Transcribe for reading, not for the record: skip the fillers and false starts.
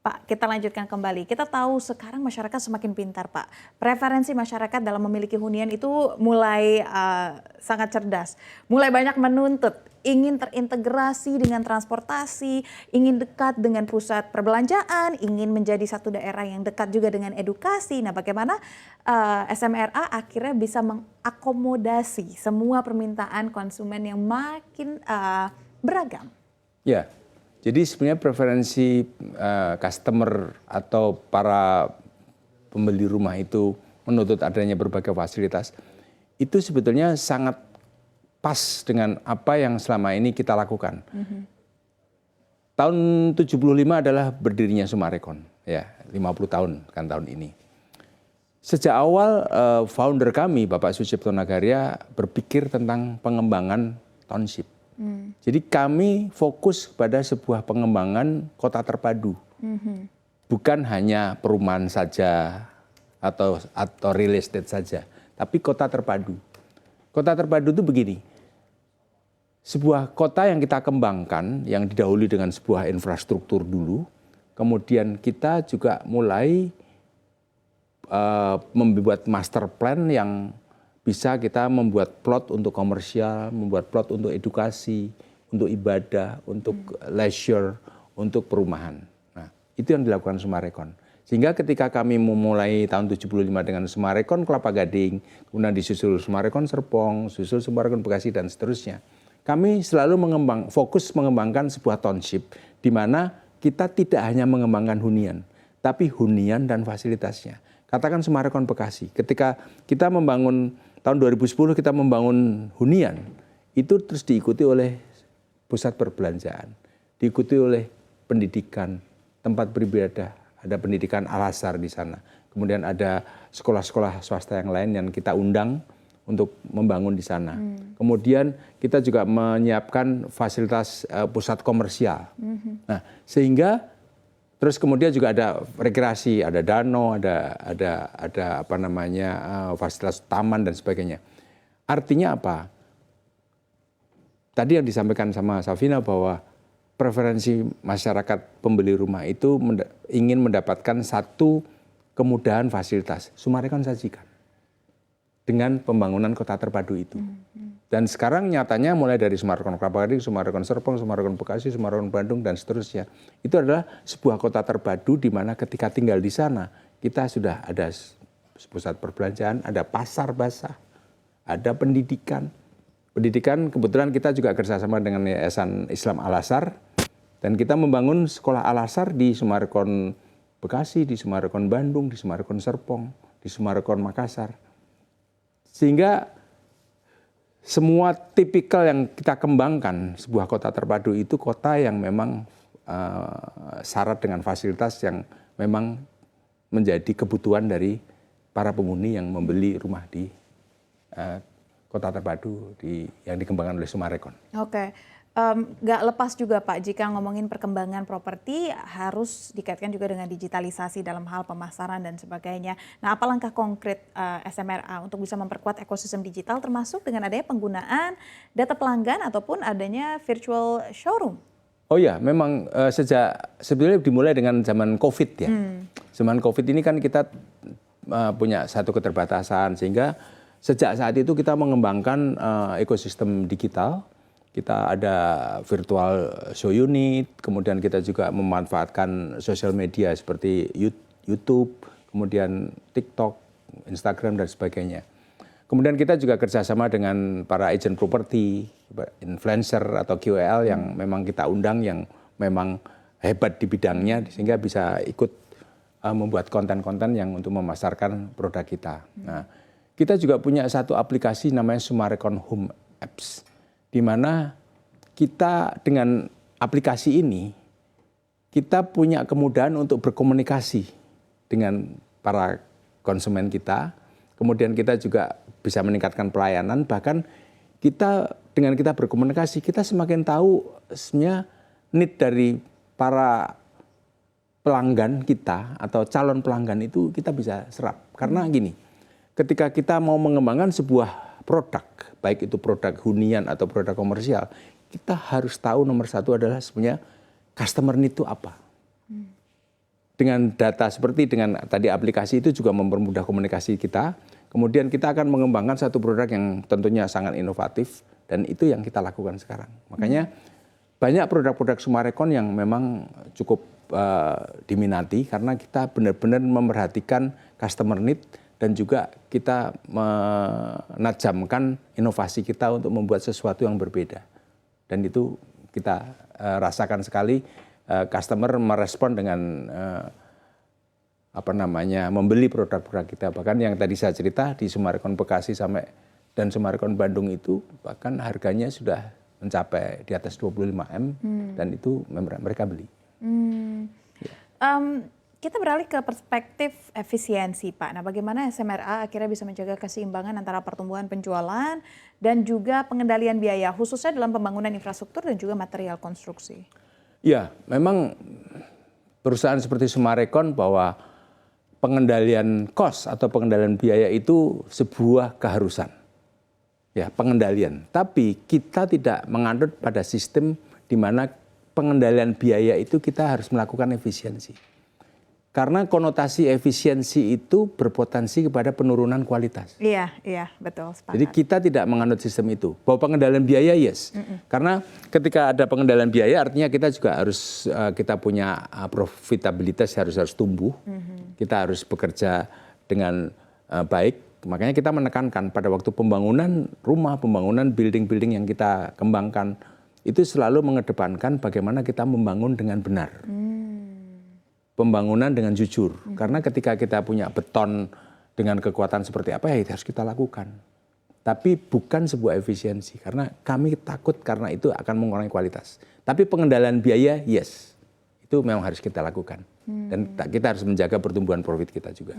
Pak, kita lanjutkan kembali. Kita tahu sekarang masyarakat semakin pintar, Pak. Preferensi masyarakat dalam memiliki hunian itu mulai sangat cerdas. Mulai banyak menuntut, ingin terintegrasi dengan transportasi, ingin dekat dengan pusat perbelanjaan, ingin menjadi satu daerah yang dekat juga dengan edukasi. Nah, bagaimana SMRA akhirnya bisa mengakomodasi semua permintaan konsumen yang makin beragam? Ya. Jadi sebenarnya preferensi customer atau para pembeli rumah itu menuntut adanya berbagai fasilitas, itu sebetulnya sangat pas dengan apa yang selama ini kita lakukan. Tahun 75 adalah berdirinya Summarecon, ya 50 tahun kan tahun ini. Sejak awal founder kami, Bapak Sucipto Nagaria, berpikir tentang pengembangan township. Jadi kami fokus pada sebuah pengembangan kota terpadu, bukan hanya perumahan saja atau real estate saja, tapi kota terpadu. Kota terpadu itu begini, sebuah kota yang kita kembangkan, yang didahului dengan sebuah infrastruktur dulu, kemudian kita juga mulai membuat master plan yang bisa kita membuat plot untuk komersial, membuat plot untuk edukasi, untuk ibadah, untuk leisure, untuk perumahan. Nah, itu yang dilakukan Summarecon. Sehingga ketika kami memulai tahun 75 dengan Summarecon Kelapa Gading, kemudian disusul Summarecon Serpong, susul Summarecon Bekasi, dan seterusnya. Kami selalu fokus mengembangkan sebuah township, di mana kita tidak hanya mengembangkan hunian, tapi hunian dan fasilitasnya. Katakan Summarecon Bekasi, ketika kita membangun tahun 2010 kita membangun hunian, itu terus diikuti oleh pusat perbelanjaan, diikuti oleh pendidikan, tempat beribadah, ada pendidikan Al-Azhar di sana. Kemudian ada sekolah-sekolah swasta yang lain yang kita undang untuk membangun di sana. Kemudian kita juga menyiapkan fasilitas pusat komersial. Nah, sehingga terus kemudian juga ada rekreasi, ada danau, ada apa namanya fasilitas taman dan sebagainya. Artinya apa? Tadi yang disampaikan sama Safina bahwa preferensi masyarakat pembeli rumah itu ingin mendapatkan satu kemudahan fasilitas. Summarecon sajikan dengan pembangunan kota terpadu itu. Dan sekarang nyatanya mulai dari Summarecon Kelapa Gading, Summarecon Serpong, Summarecon Bekasi, Summarecon Bandung, dan seterusnya. Itu adalah sebuah kota terpadu di mana ketika tinggal di sana, kita sudah ada pusat perbelanjaan, ada pasar basah, ada pendidikan. Pendidikan kebetulan kita juga kerjasama dengan Yayasan Islam Al-Azhar, dan kita membangun sekolah Al-Azhar di Summarecon Bekasi, di Summarecon Bandung, di Summarecon Serpong, di Summarecon Makassar. Sehingga semua tipikal yang kita kembangkan, sebuah kota terpadu itu kota yang memang syarat dengan fasilitas yang memang menjadi kebutuhan dari para penghuni yang membeli rumah di kota terpadu yang dikembangkan oleh Summarecon. Oke. Nggak lepas juga Pak, jika ngomongin perkembangan properti harus dikaitkan juga dengan digitalisasi dalam hal pemasaran dan sebagainya. Nah, apa langkah konkret SMRA untuk bisa memperkuat ekosistem digital termasuk dengan adanya penggunaan data pelanggan ataupun adanya virtual showroom? Oh ya, memang sebetulnya dimulai dengan zaman COVID ya. Zaman COVID ini kan kita punya satu keterbatasan, sehingga sejak saat itu kita mengembangkan ekosistem digital. Kita ada virtual show unit, kemudian kita juga memanfaatkan sosial media seperti YouTube, kemudian TikTok, Instagram, dan sebagainya. Kemudian kita juga kerjasama dengan para agent properti, influencer atau KOL yang memang kita undang, yang memang hebat di bidangnya, sehingga bisa ikut membuat konten-konten yang untuk memasarkan produk kita. Nah, kita juga punya satu aplikasi namanya Summarecon Home Apps, di mana kita dengan aplikasi ini, kita punya kemudahan untuk berkomunikasi dengan para konsumen kita. Kemudian kita juga bisa meningkatkan pelayanan, bahkan dengan kita berkomunikasi, kita semakin tahu sebenarnya need dari para pelanggan kita atau calon pelanggan itu kita bisa serap. Karena gini, ketika kita mau mengembangkan sebuah produk, baik itu produk hunian atau produk komersial, kita harus tahu nomor satu adalah sebenarnya customer need itu apa. dengan data seperti dengan tadi aplikasi itu juga mempermudah komunikasi kita. Kemudian kita akan mengembangkan satu produk yang tentunya sangat inovatif dan itu yang kita lakukan sekarang. Makanya banyak produk-produk Sumarekon yang memang cukup diminati karena kita benar-benar memperhatikan customer need dan juga kita menajamkan inovasi kita untuk membuat sesuatu yang berbeda. Dan itu kita rasakan sekali customer merespon dengan membeli produk-produk kita. Bahkan yang tadi saya cerita di Sumarekon Bekasi dan Sumarekon Bandung itu bahkan harganya sudah mencapai di atas 25M dan itu mereka beli. Kita beralih ke perspektif efisiensi, Pak. Nah, bagaimana SMRA akhirnya bisa menjaga keseimbangan antara pertumbuhan penjualan dan juga pengendalian biaya, khususnya dalam pembangunan infrastruktur dan juga material konstruksi? Ya, memang perusahaan seperti Sumarekon bahwa pengendalian cost atau pengendalian biaya itu sebuah keharusan. Ya, pengendalian. Tapi kita tidak menganut pada sistem di mana pengendalian biaya itu kita harus melakukan efisiensi. Karena konotasi efisiensi itu berpotensi kepada penurunan kualitas. Iya, betul. Sepakat. Jadi kita tidak menganut sistem itu. Bahwa pengendalian biaya yes. Karena ketika ada pengendalian biaya artinya kita juga harus kita punya profitabilitas harus tumbuh. Kita harus bekerja dengan baik. Makanya kita menekankan pada waktu pembangunan rumah, pembangunan building-building yang kita kembangkan itu selalu mengedepankan bagaimana kita membangun dengan benar. Pembangunan dengan jujur. Karena ketika kita punya beton dengan kekuatan seperti apa ya itu harus kita lakukan. Tapi bukan sebuah efisiensi. Karena kami takut karena itu akan mengurangi kualitas. Tapi pengendalian biaya yes. Itu memang harus kita lakukan. Dan kita harus menjaga pertumbuhan profit kita juga.